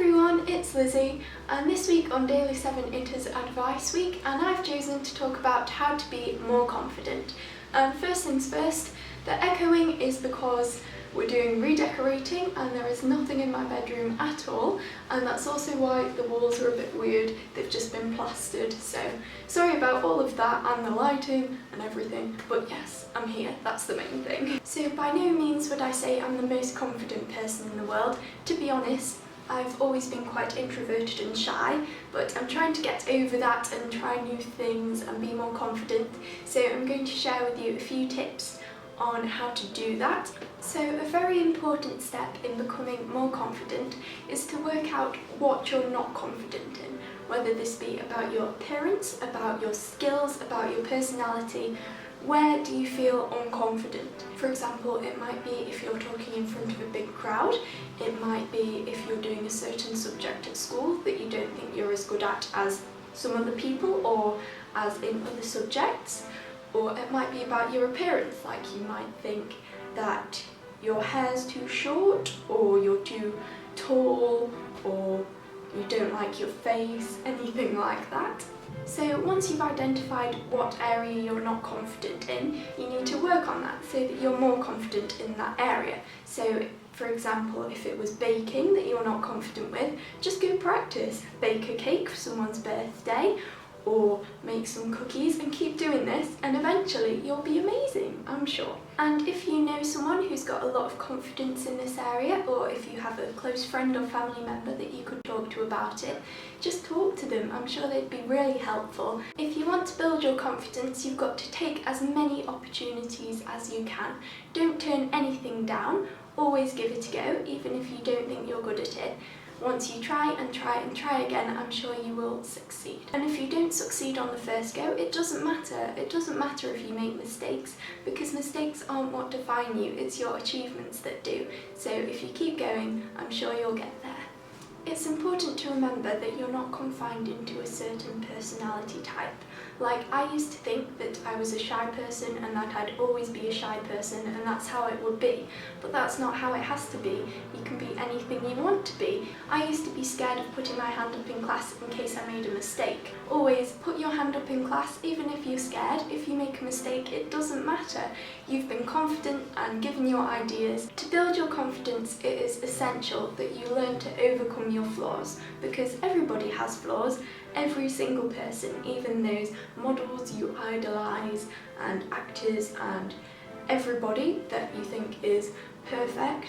everyone, it's Lizzie, and this week on Daily 7 it is Advice Week, and I've chosen to talk about how to be more confident. And first things first, the echoing is because we're doing redecorating and there is nothing in my bedroom at all, and that's also why the walls are a bit weird. They've just been plastered, so sorry about all of that and the lighting and everything, but yes, I'm here, that's the main thing. So by no means would I say I'm the most confident person in the world. To be honest, I've always been quite introverted and shy, but I'm trying to get over that and try new things and be more confident. So I'm going to share with you a few tips on how to do that. So a very important step in becoming more confident is to work out what you're not confident in, whether this be about your appearance, about your skills, about your personality. Where do you feel unconfident? For example, it might be if you're talking in front of a big crowd, it might be if you're doing a certain subject at school that you don't think you're as good at as some other people or as in other subjects. Or it might be about your appearance, like you might think that your hair's too short, or you're too tall, or you don't like your face, anything like that. So once you've identified what area you're not confident in, you need to work on that so that you're more confident in that area. So for example, if it was baking that you're not confident with, just go practice. Bake a cake for someone's birthday, or make some cookies, and keep doing this, and eventually you'll be amazing, I'm sure. And if you know someone who's got a lot of confidence in this area, or if you have a close friend or family member that you could talk to about it, just talk to them. I'm sure they'd be really helpful. If you want to build your confidence, you've got to take as many opportunities as you can. Don't turn anything down, always give it a go, even if you don't think you're good at it. Once you try and try and try again, I'm sure you will succeed. And if you don't succeed on the first go, it doesn't matter. It doesn't matter if you make mistakes, because mistakes aren't what define you, it's your achievements that do. So if you keep going, I'm sure you'll get there. It's important to remember that you're not confined into a certain personality type. Like, I used to think that I was a shy person and that I'd always be a shy person and that's how it would be. But that's not how it has to be. You can be anything you want to be. I used to be scared of putting my hand up in class in case I made a mistake. Always put your hand up in class, even if you're scared. If you make a mistake, it doesn't matter. You've been confident and given your ideas. To build your confidence, it is essential that you learn to overcome your flaws, because everybody has flaws. Every single person, even those models you idolise and actors and everybody that you think is perfect,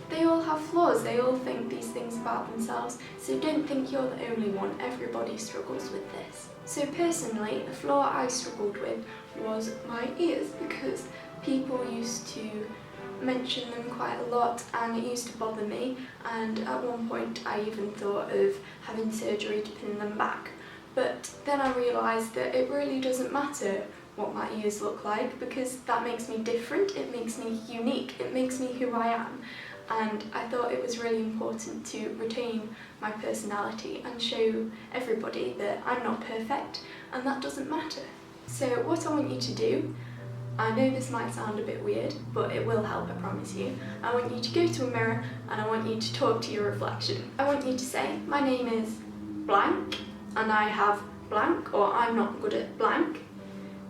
they all have flaws. They all think these things about themselves, so don't think you're the only one. Everybody struggles with this. So personally, a flaw I struggled with was my ears, because people used to mention them quite a lot and it used to bother me, and at one point I even thought of having surgery to pin them back. But then I realised that it really doesn't matter what my ears look like, because that makes me different, it makes me unique, it makes me who I am. And I thought it was really important to retain my personality and show everybody that I'm not perfect and that doesn't matter. So what I want you to do, I know this might sound a bit weird, but it will help, I promise you. I want you to go to a mirror and I want you to talk to your reflection. I want you to say, my name is blank and I have blank, or I'm not good at blank,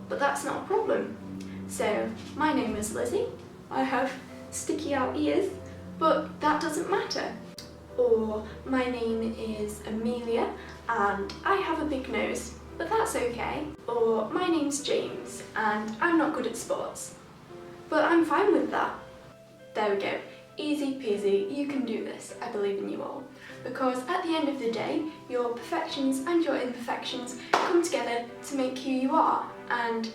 but that's not a problem. So, my name is Lizzie, I have sticky out ears, but that doesn't matter. Or, my name is Amelia and I have a big nose, but that's okay. Or, my name's James and I'm not good at sports, but I'm fine with that. There we go. Easy peasy, you can do this. I believe in you all. Because at the end of the day, your perfections and your imperfections come together to make who you are. And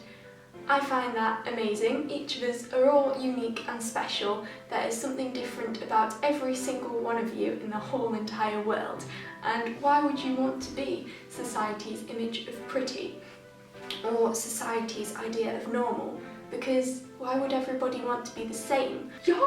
I find that amazing. Each of us are all unique and special. There is something different about every single one of you in the whole entire world. And why would you want to be society's image of pretty, or society's idea of normal? Because why would everybody want to be the same? Yes!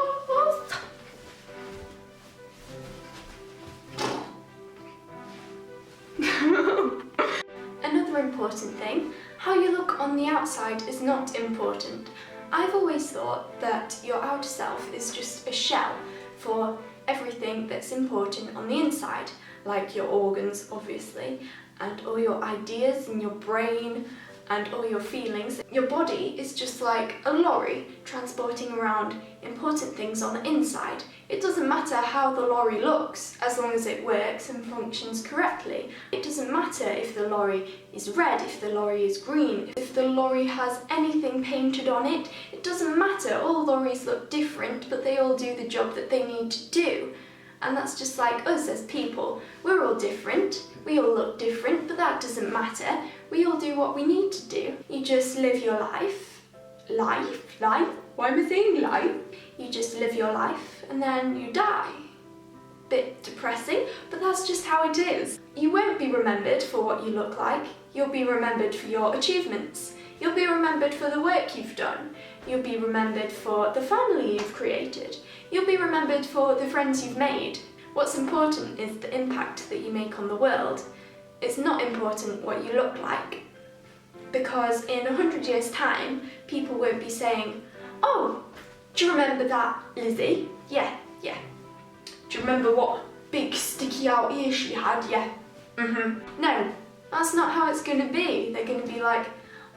Another important thing, how you look on the outside is not important. I've always thought that your outer self is just a shell for everything that's important on the inside, like your organs, obviously, and all your ideas in your brain and all your feelings. Your body is just like a lorry transporting around important things on the inside. It doesn't matter how the lorry looks, as long as it works and functions correctly. It doesn't matter if the lorry is red, if the lorry is green, if the lorry has anything painted on it. It doesn't matter. All lorries look different, but they all do the job that they need to do. And that's just like us as people. We're all different, we all look different, but that doesn't matter. We all do what we need to do. You just live your life. Life? Why am I saying life? You just live your life and then you die. Bit depressing, but that's just how it is. You won't be remembered for what you look like. You'll be remembered for your achievements. You'll be remembered for the work you've done. You'll be remembered for the family you've created. You'll be remembered for the friends you've made. What's important is the impact that you make on the world. It's not important what you look like. Because in 100 years' time, people won't be saying, "Oh, do you remember that Lizzie? Yeah. Do you remember what big sticky out ear she had? Yeah. No, that's not how it's going to be. They're going to be like,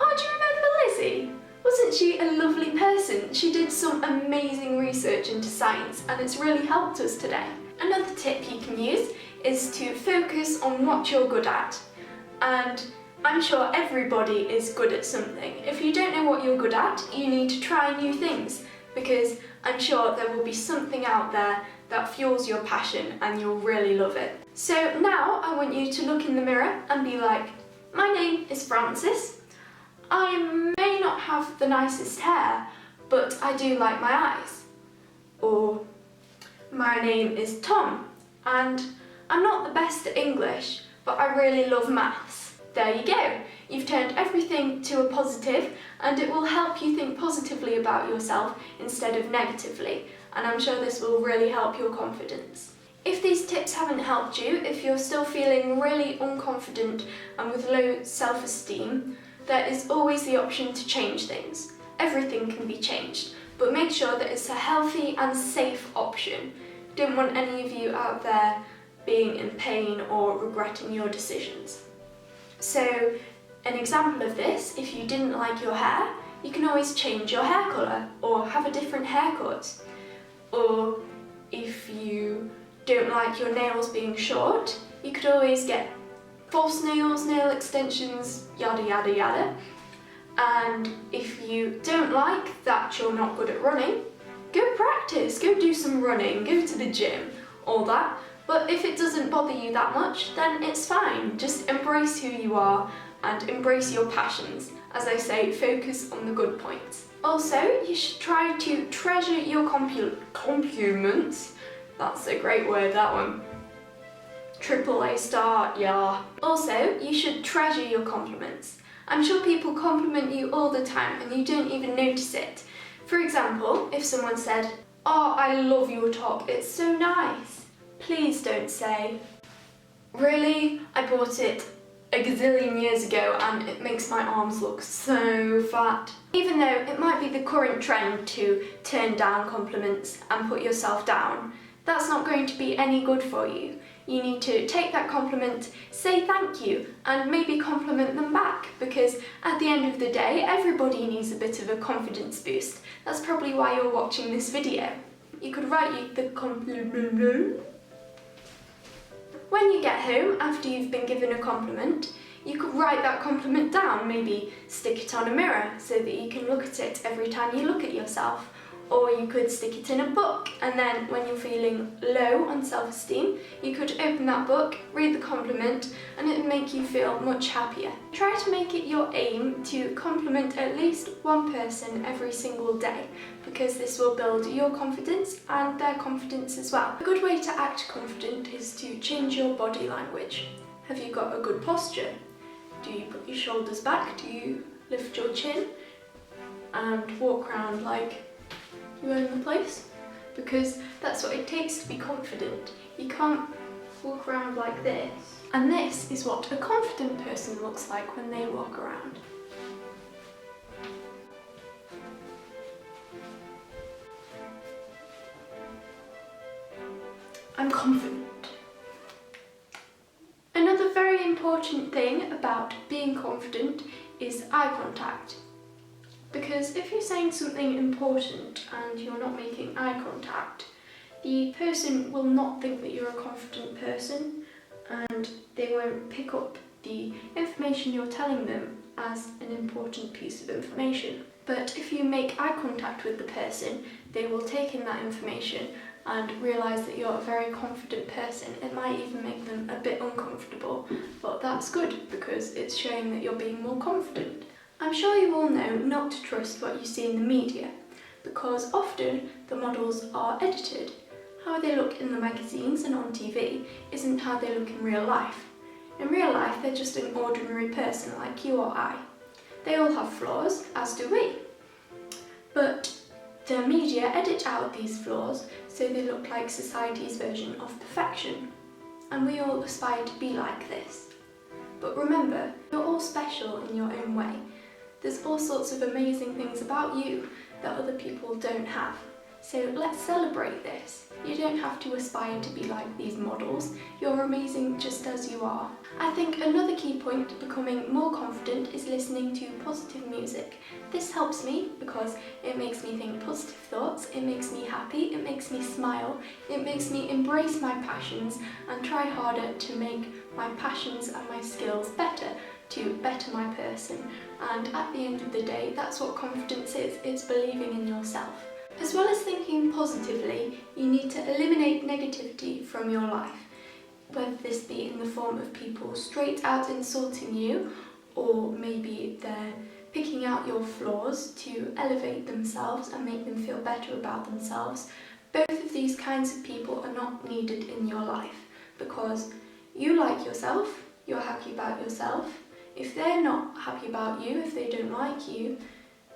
"Oh, do you remember Lizzie? Wasn't she a lovely person? She did some amazing research into science and it's really helped us today." Another tip you can use is to focus on what you're good at. And I'm sure everybody is good at something. If you don't know what you're good at, you need to try new things, because I'm sure there will be something out there that fuels your passion and you'll really love it. So now I want you to look in the mirror and be like, "My name is Francis. I may not have the nicest hair, but I do like my eyes." Or, "My name is Tom, and I'm not the best at English, but I really love maths." There you go. You've turned everything to a positive, and it will help you think positively about yourself instead of negatively, and I'm sure this will really help your confidence. If these tips haven't helped you, if you're still feeling really unconfident and with low self-esteem, there is always the option to change things. Everything can be changed, but make sure that it's a healthy and safe option. Don't want any of you out there being in pain or regretting your decisions. So, an example of this, if you didn't like your hair, you can always change your hair colour or have a different haircut. Or if you don't like your nails being short, you could always get false nails, nail extensions, yada yada yada. And if you don't like that you're not good at running, go practice, go do some running, go to the gym, all that. But if it doesn't bother you that much, then it's fine. Just embrace who you are and embrace your passions. As I say, focus on the good points. Also, you should try to treasure your compliments. That's a great word, that one. AAA star, yeah. Also, you should treasure your compliments. I'm sure people compliment you all the time and you don't even notice it. For example, if someone said, "Oh, I love your top, it's so nice." Please don't say, "Really? I bought it a gazillion years ago and it makes my arms look so fat." Even though it might be the current trend to turn down compliments and put yourself down, that's not going to be any good for you. You need to take that compliment, say thank you, and maybe compliment them back, because at the end of the day, everybody needs a bit of a confidence boost. That's probably why you're watching this video. You could write the compliment. When you get home, after you've been given a compliment, you could write that compliment down, maybe stick it on a mirror so that you can look at it every time you look at yourself. Or you could stick it in a book, and then when you're feeling low on self-esteem, you could open that book, read the compliment, and it would make you feel much happier. Try to make it your aim to compliment at least one person every single day, because this will build your confidence and their confidence as well. A good way to act confident is to change your body language. Have you got a good posture? Do you put your shoulders back? Do you lift your chin and walk around like you own the place? Because that's what it takes to be confident. You can't walk around like this. And this is what a confident person looks like when they walk around. thing about being confident is eye contact. Because if you're saying something important and you're not making eye contact, the person will not think that you're a confident person and they won't pick up the information you're telling them as an important piece of information. But if you make eye contact with the person, they will take in that information and realise that you're a very confident person. It might even make them a bit uncomfortable, but that's good because it's showing that you're being more confident. I'm sure you all know not to trust what you see in the media, because often the models are edited. How they look in the magazines and on TV isn't how they look in real life. In real life, they're just an ordinary person like you or I. They all have flaws, as do we. But the media edit out these flaws so they look like society's version of perfection. And we all aspire to be like this. But remember, you're all special in your own way. There's all sorts of amazing things about you that other people don't have. So let's celebrate this. You don't have to aspire to be like these models. You're amazing just as you are. I think another key point to becoming more confident is listening to positive music. This helps me because it makes me think positive thoughts, it makes me happy, it makes me smile, it makes me embrace my passions and try harder to make my passions and my skills better, to better my person. And at the end of the day, that's what confidence is. It's believing in yourself. As well as thinking positively, you need to eliminate negativity from your life, whether this be in the form of people straight out insulting you, or maybe they're picking out your flaws to elevate themselves and make them feel better about themselves. Both of these kinds of people are not needed in your life, because you like yourself, you're happy about yourself. If they're not happy about you, if they don't like you,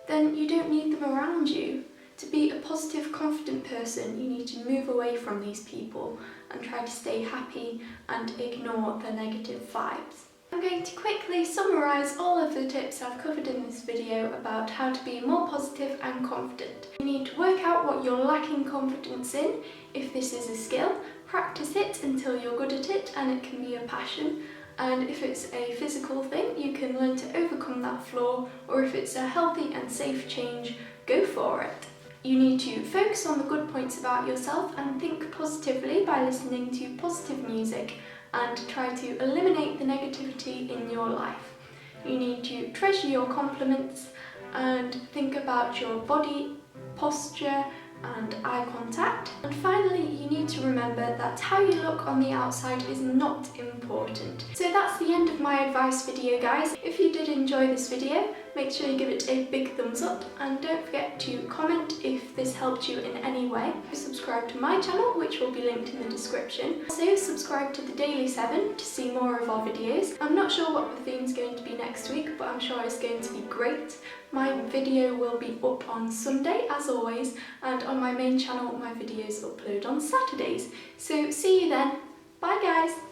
then you don't need them around you. To be a positive, confident person, you need to move away from these people and try to stay happy and ignore the negative vibes. I'm going to quickly summarise all of the tips I've covered in this video about how to be more positive and confident. You need to work out what you're lacking confidence in. If this is a skill, practice it until you're good at it and it can be a passion. And if it's a physical thing, you can learn to overcome that flaw, or if it's a healthy and safe change, go for it. You need to focus on the good points about yourself and think positively by listening to positive music and try to eliminate the negativity in your life. You need to treasure your compliments and think about your body posture and eye contact. And finally, you need to remember that how you look on the outside is not important. So that's the end of my advice video, guys. If you did enjoy this video, make sure you give it a big thumbs up and don't forget to comment if this helped you in any way. Subscribe to my channel, which will be linked in the description. Also subscribe to the Daily 7 to see more of our videos. I'm not sure what the theme's going to be next week, but I'm sure it's going to be great. My video will be up on Sunday as always, and on my main channel my videos upload on Saturdays. So see you then. Bye guys!